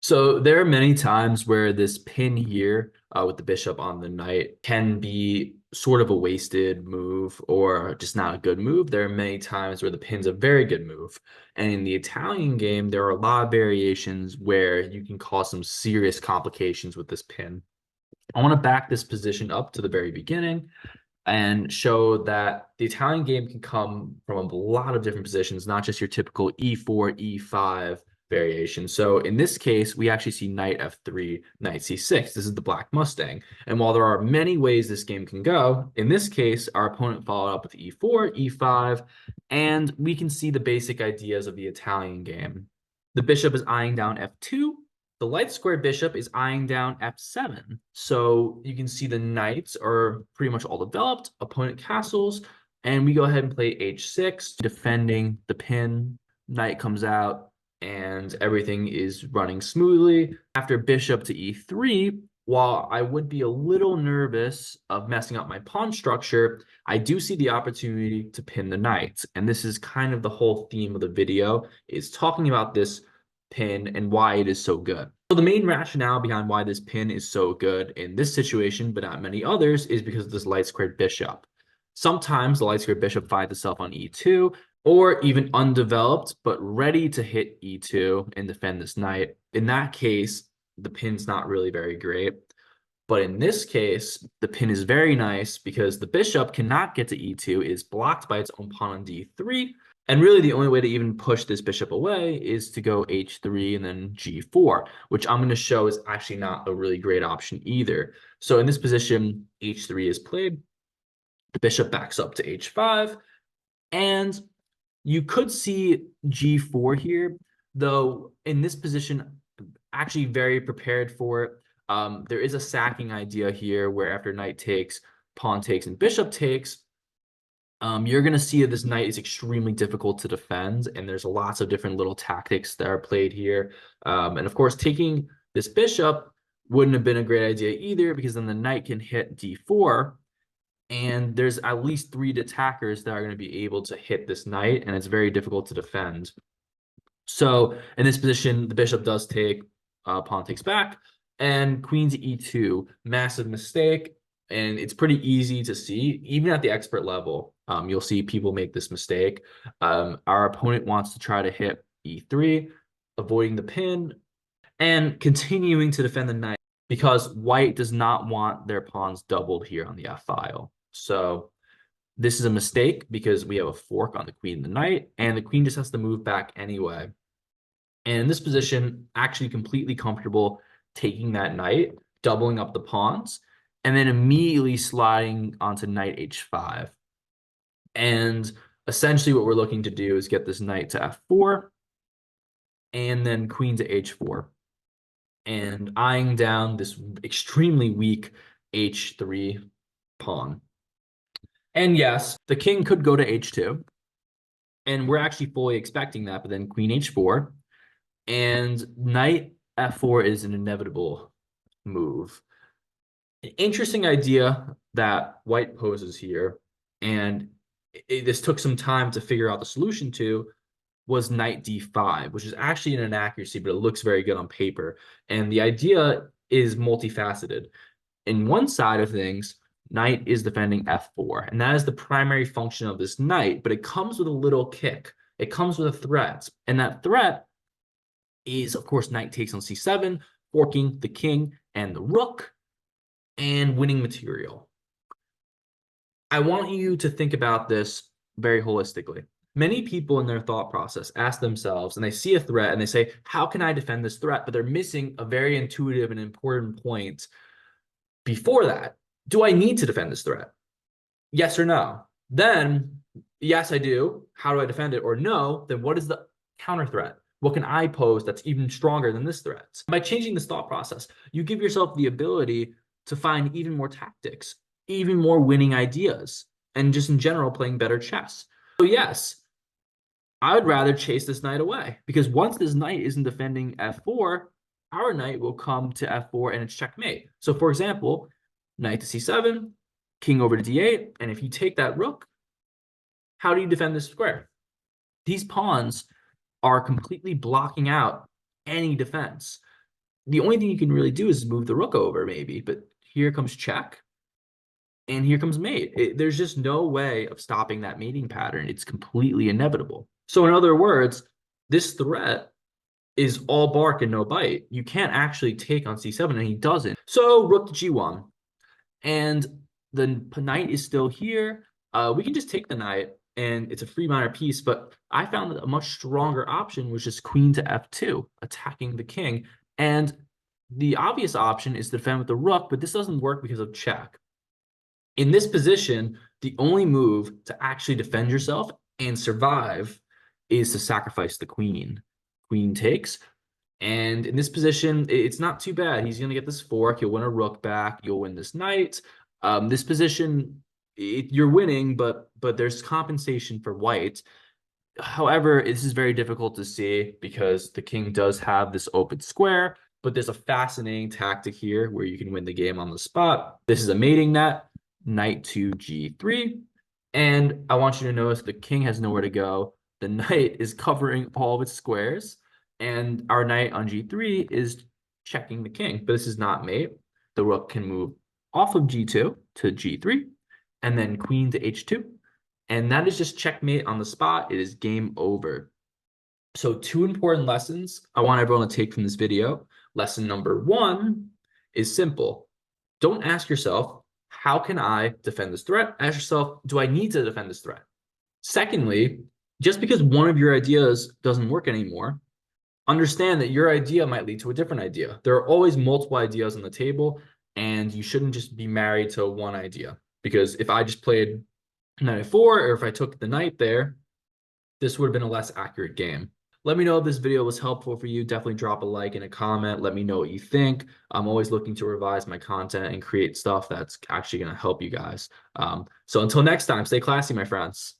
So there are many times where this pin here with the bishop on the knight can be sort of a wasted move or just not a good move. There are many times where the pin's a very good move. And in the Italian game, there are a lot of variations where you can cause some serious complications with this pin. I want to back this position up to the very beginning and show that the Italian game can come from a lot of different positions, not just your typical e4, e5 variation. So in this case, we actually see knight f3, knight c6. This is the Black Mustang. And while there are many ways this game can go, in this case, our opponent followed up with e4, e5, and we can see the basic ideas of the Italian game. The bishop is eyeing down f2, the light square bishop is eyeing down f7. So you can see the knights are pretty much all developed, opponent castles, and we go ahead and play h6, defending the pin. Knight comes out, and everything is running smoothly. After bishop to e3, while I would be a little nervous of messing up my pawn structure, I do see the opportunity to pin the knight. And this is kind of the whole theme of the video, is talking about this pin and why it is so good. So the main rationale behind why this pin is so good in this situation, but not many others, is because of this light squared bishop. Sometimes the light squared bishop finds itself on e2, or even undeveloped, but ready to hit e2 and defend this knight. In that case, the pin's not really very great. But in this case, the pin is very nice because the bishop cannot get to e2, it is blocked by its own pawn on d3, and really the only way to even push this bishop away is to go h3 and then g4, which I'm going to show is actually not a really great option either. So in this position, h3 is played, the bishop backs up to h5, and you could see g4 here, though in this position, actually very prepared for it. There is a sacking idea here where after knight takes, pawn takes, and bishop takes, you're going to see that this knight is extremely difficult to defend, and there's lots of different little tactics that are played here. And of course, taking this bishop wouldn't have been a great idea either, because then the knight can hit d4, and there's at least three attackers that are going to be able to hit this knight, and it's very difficult to defend. So in this position, the bishop does take, pawn takes back, and queen to e2, massive mistake. And it's pretty easy to see, even at the expert level. You'll see people make this mistake. Our opponent wants to try to hit e3, avoiding the pin, and continuing to defend the knight because white does not want their pawns doubled here on the f file. So this is a mistake because we have a fork on the queen and the knight, and the queen just has to move back anyway. And in this position, actually completely comfortable taking that knight, doubling up the pawns, and then immediately sliding onto knight h5. And essentially what we're looking to do is get this knight to f4, and then queen to h4, and eyeing down this extremely weak h3 pawn. And yes, the king could go to h2, and we're actually fully expecting that, but then queen h4, and knight f4 is an inevitable move. An interesting idea that white poses here, and this took some time to figure out the solution to, was knight d5, which is actually an inaccuracy, but it looks very good on paper. And the idea is multifaceted. In one side of things, knight is defending f4, and that is the primary function of this knight, but it comes with a little kick. It comes with a threat, and that threat is, of course, knight takes on c7, forking the king and the rook, and winning material. I want you to think about this very holistically. Many people in their thought process ask themselves, and they see a threat, and they say, how can I defend this threat? But they're missing a very intuitive and important point before that. Do I need to defend this threat? Yes or no? Then, yes, I do. How do I defend it? Or no, then what is the counter threat? What can I pose that's even stronger than this threat? By changing this thought process, you give yourself the ability to find even more tactics, even more winning ideas, and just in general playing better chess. So yes, I would rather chase this knight away, because once this knight isn't defending f4, our knight will come to f4 and it's checkmate. So for example, knight to c7, king over to d8, and if you take that rook, how do you defend this square? These pawns are completely blocking out any defense. the only thing you can really do is move the rook over, maybe. But here comes check, and here comes mate. There's just no way of stopping that mating pattern. It's completely inevitable. So, in other words, this threat is all bark and no bite. You can't actually take on c7, and he doesn't. So, rook to g1, and the knight is still here. We can just take the knight, and it's a free minor piece. But I found that a much stronger option was just queen to f2, attacking the king. And the obvious option is to defend with the rook, but this doesn't work because of check. In this position, the only move to actually defend yourself and survive is to sacrifice the queen. Queen takes. And in this position, it's not too bad. He's going to get this fork. You'll win a rook back. You'll win this knight. This position, you're winning, but there's compensation for white. However, this is very difficult to see because the king does have this open square, but there's a fascinating tactic here where you can win the game on the spot. This is a mating net, knight to g3. And I want you to notice the king has nowhere to go. The knight is covering all of its squares, and our knight on g3 is checking the king. But this is not mate. The rook can move off of g2 to g3, and then queen to h2. And that is just checkmate on the spot. It is game over. So 2 important lessons I want everyone to take from this video. Lesson number 1 is simple. Don't ask yourself, how can I defend this threat? Ask yourself, do I need to defend this threat? Secondly, just because one of your ideas doesn't work anymore, understand that your idea might lead to a different idea. There are always multiple ideas on the table, and you shouldn't just be married to one idea. Because if I just played knight f4, or if I took the knight there, this would have been a less accurate game. Let me know if this video was helpful for you. Definitely drop a like and a comment. Let me know what you think. I'm always looking to revise my content and create stuff that's actually going to help you guys. So until next time, stay classy, my friends.